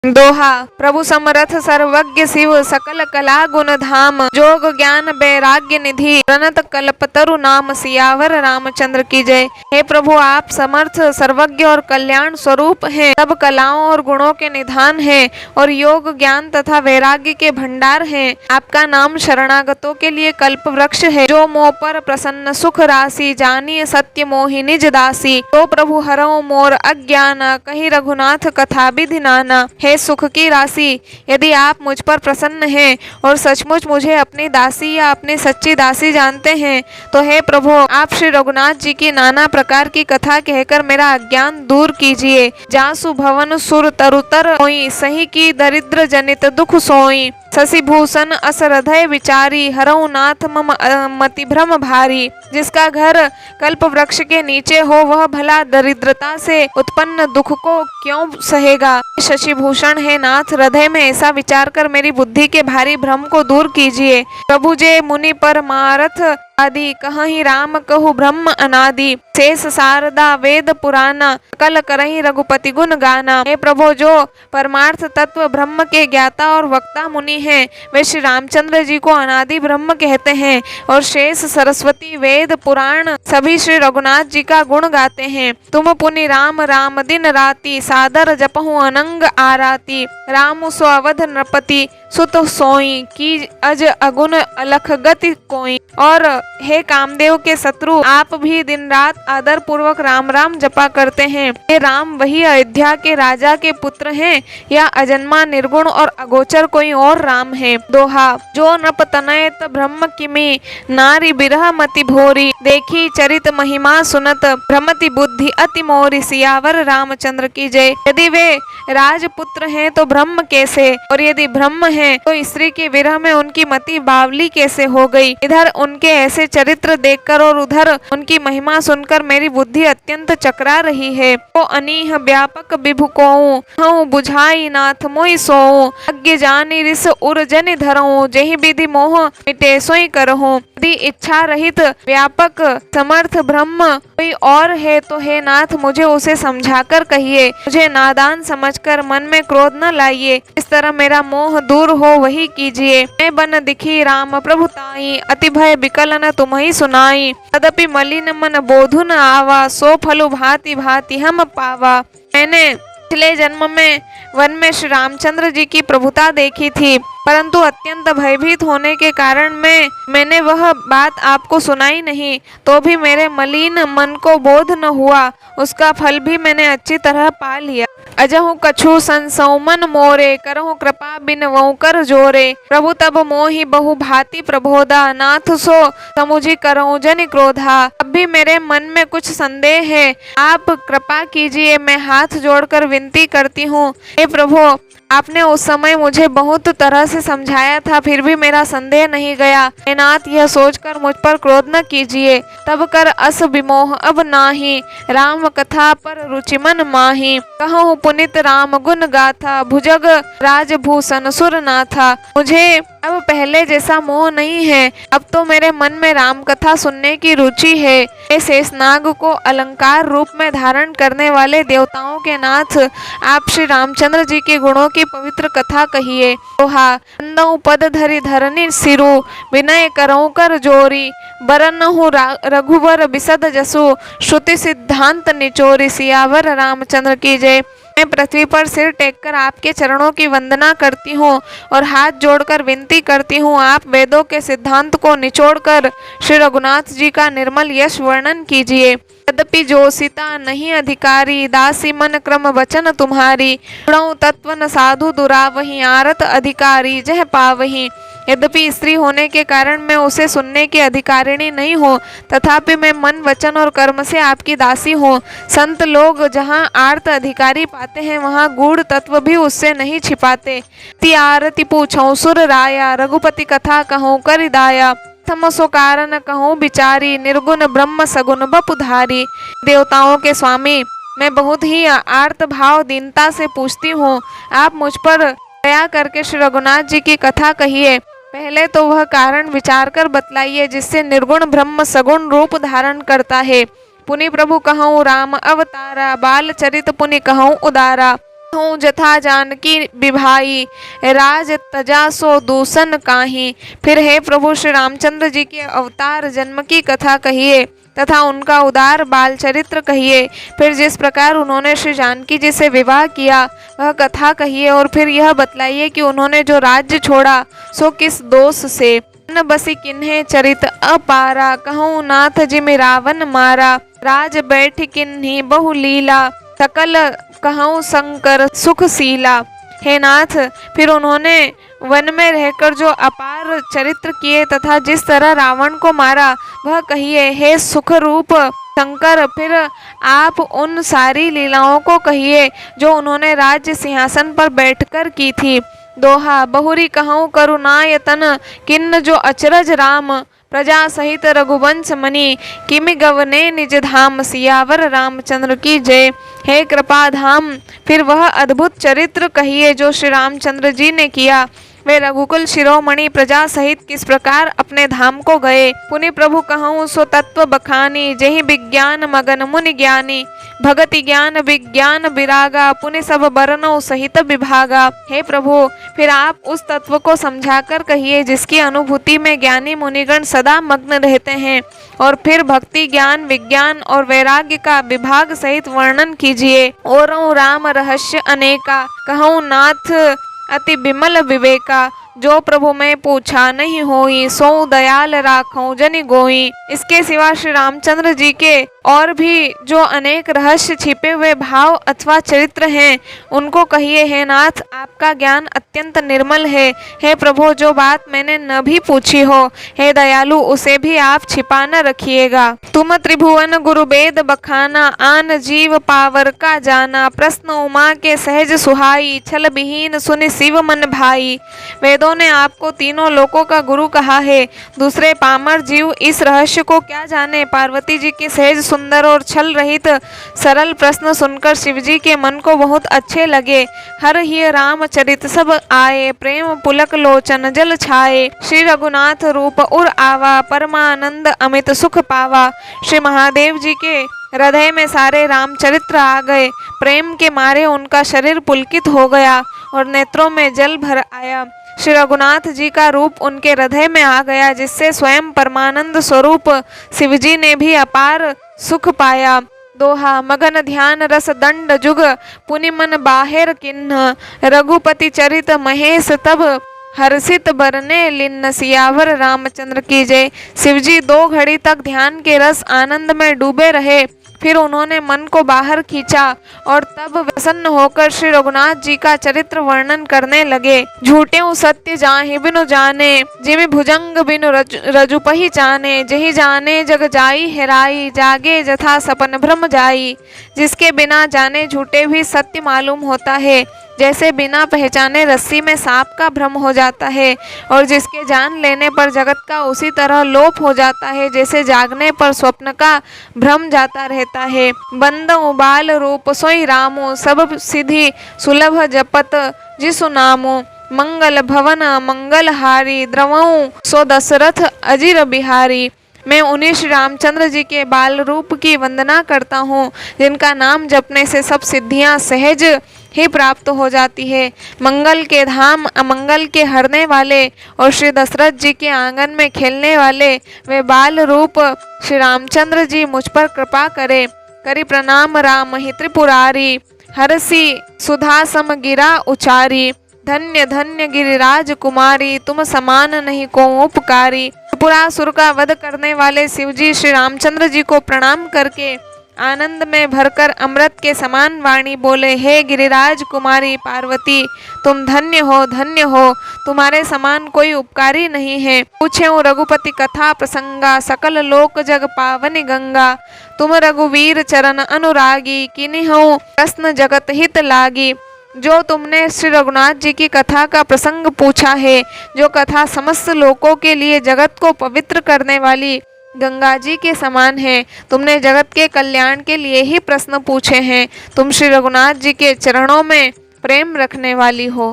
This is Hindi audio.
दोहा। प्रभु समरथ सर्वज्ञ शिव सकल कला गुण धाम, जोग ज्ञान वैराग्य निधि प्रणत कल्पतरु नाम, सियावर रामचंद्र की जय। हे प्रभु, आप समर्थ सर्वज्ञ और कल्याण स्वरूप हैं, सब कलाओं और गुणों के निधान हैं और योग ज्ञान तथा वैराग्य के भंडार हैं। आपका नाम शरणागतों के लिए कल्प वृक्ष है। जो मोह पर प्रसन्न सुख राशि, जानिए सत्य मोहि निज दासी। तो प्रभु हरौ मोर अज्ञान, कहीं रघुनाथ कथा विधि नाना। हे सुख की राशि, यदि आप मुझ पर प्रसन्न हैं और सचमुच मुझे अपनी दासी या अपनी सच्ची दासी जानते हैं, तो हे प्रभु, आप श्री रघुनाथ जी की नाना प्रकार की कथा कहकर मेरा अज्ञान दूर कीजिए। जासु भवन सुर तरुतर होई, सही की दरिद्र जनित दुख सोई। शशि भूषण अस हृदय विचारी, हरऊ नाथ मम मति भ्रम भारी। जिसका घर कल्प वृक्ष के नीचे हो, वह भला दरिद्रता से उत्पन्न दुख को क्यों सहेगा। शशि भूषण है नाथ, हृदय में ऐसा विचार कर मेरी बुद्धि के भारी भ्रम को दूर कीजिए। प्रभु जे मुनि पर मारथ आदि, कहीं राम कहु ब्रह्म अनादि। शेष शारदा वेद पुराना, कल करही रघुपति गुण गाना। हे प्रभु, जो परमार्थ तत्व ब्रह्म के ज्ञाता और वक्ता मुनि हैं, वे श्री रामचंद्र जी को अनादि ब्रह्म कहते हैं और शेष सरस्वती वेद पुराण सभी श्री रघुनाथ जी का गुण गाते हैं। तुम पुनि राम राम दिन राति, सादर जपहु अनंग आराती। राम सो अवध नृपति, सुत सोई, की अज अगुण अलख गति कोई। और हे कामदेव के शत्रु, आप भी दिन रात आदर पूर्वक राम राम जपा करते हैं। हे राम वही अयोध्या के राजा के पुत्र हैं या अजन्मा निर्गुण और अगोचर कोई और राम है। दोहा। जो नृप तनयत ब्रह्म किमी, नारी बिरह मति भोरी। देखी चरित महिमा सुनत, भ्रमति बुद्धि अति मोरी। सियावर रामचंद्र की जय। यदि वे राजपुत्र हैं तो ब्रह्म कैसे, और यदि ब्रह्म हैं तो स्त्री के विरह में उनकी मति बावली कैसे हो गई। इधर उनके ऐसे चरित्र देखकर और उधर उनकी महिमा सुनकर मेरी बुद्धि अत्यंत चकरा रही है। तो अनीह व्यापक विभु कोऊ, बुझाई नाथ मोहि सोऊ। अज्ञ जानि रिस उर जनि धरऊं, जेहि विधि मोह मिटे सोई करहूं। यदि इच्छा रहित व्यापक समर्थ ब्रह्म कोई और है तो हे नाथ, मुझे उसे समझाकर कहिए। मुझे नादान समझकर मन में क्रोध न लाइए। इस तरह मेरा मोह दूर हो वही कीजिए। मैं बन दिखी राम प्रभु ताई, अति भय विकल न तुम्हि सुनाई। तदपि मलिन मन बोधु न आवा, सो फलु भांति भांति हम पावा। मैंने पिछले जन्म में वन में श्री रामचंद्र जी की प्रभुता देखी थी, परंतु अत्यंत भयभीत होने के कारण मैंने वह बात आपको सुनाई नहीं। तो भी मेरे मलिन मन को बोध न हुआ, उसका फल भी मैंने अच्छी तरह पा लिया। अजहु कछु संसौमन मोरे, करहु कृपा बिन वहु कर जोरे। प्रभु तब मोहि बहु भांति प्रबोधा, नाथ सो समुझि करहु जनि क्रोधा। अब भी मेरे मन में कुछ संदेह है, आप कृपा कीजिए। मैं हाथ जोड़कर विनती करती हूँ। हे प्रभु, आपने उस समय मुझे बहुत तरह से समझाया था, फिर भी मेरा संदेह नहीं गया। हे नाथ, यह सोचकर मुझ पर क्रोध न कीजिए। तब कर अस विमोह अब नाही, राम कथा पर रुचि मन माही। कहूँ पुनित राम गुण गाथा, भुजग राजभूषण सुर नाथा। मुझे अब पहले जैसा मोह नहीं है, अब तो मेरे मन में राम कथा सुनने की रुचि है। हे शेषनाग को अलंकार रूप में धारण करने वाले देवताओं के नाथ, आप श्री रामचंद्र जी के गुणों की पवित्र कथा कहिए। दोहा। अंदऊ पद धरि धरनी सिरु, विनय करऊं कर जोरी। बरनहु रघुवर बिसद जसु, श्रुति सिद्धांत निचोरी। सियावर रामचंद्र की जय। मैं पृथ्वी पर सिर टेककर आपके चरणों की वंदना करती हूँ और हाथ जोड़कर विनती करती हूँ, आप वेदों के सिद्धांत को निचोड़कर श्री रघुनाथ जी का निर्मल यश वर्णन कीजिए। यद्यपि जोसिता नहीं अधिकारी, दासी मन क्रम वचन तुम्हारी। गुणौ तत्व न साधु दुरावही, आरत अधिकारी जह पावही। यद्यपि स्त्री होने के कारण मैं उसे सुनने की अधिकारिणी नहीं हूँ, तथापि मैं मन वचन और कर्म से आपकी दासी हूँ। संत लोग जहाँ आर्त अधिकारी पाते हैं, वहाँ गूढ़ तत्व भी उससे नहीं छिपाते। ती आरती पूछऊं सुर राया, रघुपति कथा कहूँ कर दाया। सो कारण कहूँ बिचारी, निर्गुण ब्रह्म सगुण बपुधारी। देवताओं के स्वामी, मैं बहुत ही आर्त भाव दीनता से पूछती हूँ, आप मुझ पर दया करके श्री रघुनाथ जी की कथा कहिए। पहले तो वह कारण विचार कर बतलाइए जिससे निर्गुण ब्रह्म सगुण रूप धारण करता है। पुनि प्रभु कहूँ राम अवतारा, बाल चरित पुनि कहूँ उदारा। हूँ जथा जानकी विभाई, राज तजा सो दूषण काहि। फिर हे प्रभु श्री रामचंद्र जी के अवतार जन्म की कथा कहिए तथा उनका उदार बाल चरित्र कहिए। फिर जिस प्रकार उन्होंने श्री जानकी जी से विवाह किया वह कथा कहिए। और फिर यह बतलाइए कि उन्होंने जो राज्य छोड़ा सो किस दोष से। न बसी किन्हे चरित अपारा, कहूँ नाथ जिमि रावण मारा। राज बैठ किन्ही बहु लीला, सकल कहूँ शंकर सुखशीला। हे नाथ, फिर उन्होंने वन में रहकर जो अपार चरित्र किए तथा जिस तरह रावण को मारा वह कहिए। हे सुख रूप शंकर, फिर आप उन सारी लीलाओं को कहिए जो उन्होंने राज्य सिंहासन पर बैठकर की थी। दोहा बहुरी कहूँ करुणायतन, किन्न जो अचरज राम। प्रजा सहित रघुवंश मणि, किमि गवने निज धाम। सियावर रामचंद्र की जय। हे कृपा धाम, फिर वह अद्भुत चरित्र कहिए जो श्री रामचंद्र जी ने किया। वे रघुकुल शिरोमणि प्रजा सहित किस प्रकार अपने धाम को गए। पुनि प्रभु कहूँ सो तत्व बखानी, जहि विज्ञान मगन मुनि ज्ञानी। भगति ज्ञान विज्ञान विरागा, पुनि सब बरनौ सहित विभागा। हे प्रभु, फिर आप उस तत्व को समझाकर कहिए जिसकी अनुभूति में ज्ञानी मुनिगण सदा मग्न रहते हैं। और फिर भक्ति ज्ञान विज्ञान और वैराग्य का विभाग सहित वर्णन कीजिए। और राम रहस्य अनेका, कहूँ नाथ अति विमल विवेका। जो प्रभु मैं पूछा नहीं होई, सो दयाल राखों जनि गोई। इसके सिवा श्री रामचंद्र जी के और भी जो अनेक रहस्य छिपे हुए भाव अथवा चरित्र हैं उनको कहिए। हे नाथ, आपका ज्ञान अत्यंत निर्मल है। हे प्रभु, जो बात मैंने न भी पूछी हो, हे दयालु, उसे भी आप छिपा न रखिएगा। तुम त्रिभुवन गुरु वेद बखाना, आन जीव पावर का जाना। प्रश्न उमा के सहज सुहाई, छल विहीन सुनि शिव मन भाई। वेदों ने आपको तीनों लोकों का गुरु कहा है, दूसरे पामर जीव इस रहस्य को क्या जाने। पार्वती जी के सहज सुंदर और छल रहित सरल प्रश्न सुनकर शिवजी के मन को बहुत अच्छे लगे। हर ही रामचरित सब आए, प्रेम पुलक लोचन जल छाए। श्री रघुनाथ रूप उर आवा, परमानंद अमित सुख पावा। श्री महादेव जी के हृदय में सारे रामचरित्र आ गए। प्रेम के मारे उनका शरीर पुलकित हो गया और नेत्रों में जल भर आया। श्री रघुनाथ जी का रूप उनके हृदय में आ गया, जिससे स्वयं परमानंद स्वरूप शिवजी ने भी अपार सुख पाया। दोहा मगन ध्यान रस दंड जुग, पुनि मन बाहिर किन्ह। रघुपति चरित महेश तब, हर्षित बरने लिन्न। सियावर रामचंद्र की जय। शिवजी 2 घड़ी तक ध्यान के रस आनंद में डूबे रहे। फिर उन्होंने मन को बाहर खींचा और तब प्रसन्न होकर श्री रघुनाथ जी का चरित्र वर्णन करने लगे। झूठे सत्य जाहि बिनु जाने, जिमि भुजंग बिनु रजुपहि जाने। जहि जाने जग जाई हेराई, जागे जथा सपन भ्रम जाई। जिसके बिना जाने झूठे भी सत्य मालूम होता है, जैसे बिना पहचाने रस्सी में सांप का भ्रम हो जाता है। और जिसके जान लेने पर जगत का उसी तरह लोप हो जाता है, जैसे जागने पर स्वप्न का भ्रम जाता रहता है। बंद उबाल रूप सोई रामो, सब सिद्धि सुलभ जपत जिसु नामो। मंगल भवन मंगलहारी, द्रवऊ सो दशरथ अजिर बिहारी। मैं उन्हीं श्री रामचंद्र जी के बाल रूप की वंदना करता हूँ, जिनका नाम जपने से सब सिद्धियां सहज ही प्राप्त हो जाती है। मंगल के धाम, अमंगल के हरने वाले और श्री दशरथ जी के आंगन में खेलने वाले वे बाल रूप श्री रामचंद्र जी मुझ पर कृपा करे। करी प्रणाम राम ही त्रिपुरारी, हरसी सुधा सम गिरा उचारी। धन्य धन्य गिरिराज कुमारी, तुम समान नहीं को उपकारी। त्रिपुरासुर का वध करने वाले शिवजी श्री रामचंद्र जी को प्रणाम करके आनंद में भरकर अमृत के समान वाणी बोले। हे गिरिराज कुमारी पार्वती, तुम धन्य हो, तुम्हारे समान कोई उपकारी नहीं है। पूछे रघुपति कथा प्रसंगा, सकल लोक जग पावनी गंगा। तुम रघुवीर चरण अनुरागी, किन्हीं प्रश्न जगत हित लागी। जो तुमने श्री रघुनाथ जी की कथा का प्रसंग पूछा है, जो कथा समस्त लोकों के लिए जगत को पवित्र करने वाली गंगा जी के समान है, तुमने जगत के कल्याण के लिए ही प्रश्न पूछे हैं। तुम श्री रघुनाथ जी के चरणों में प्रेम रखने वाली हो।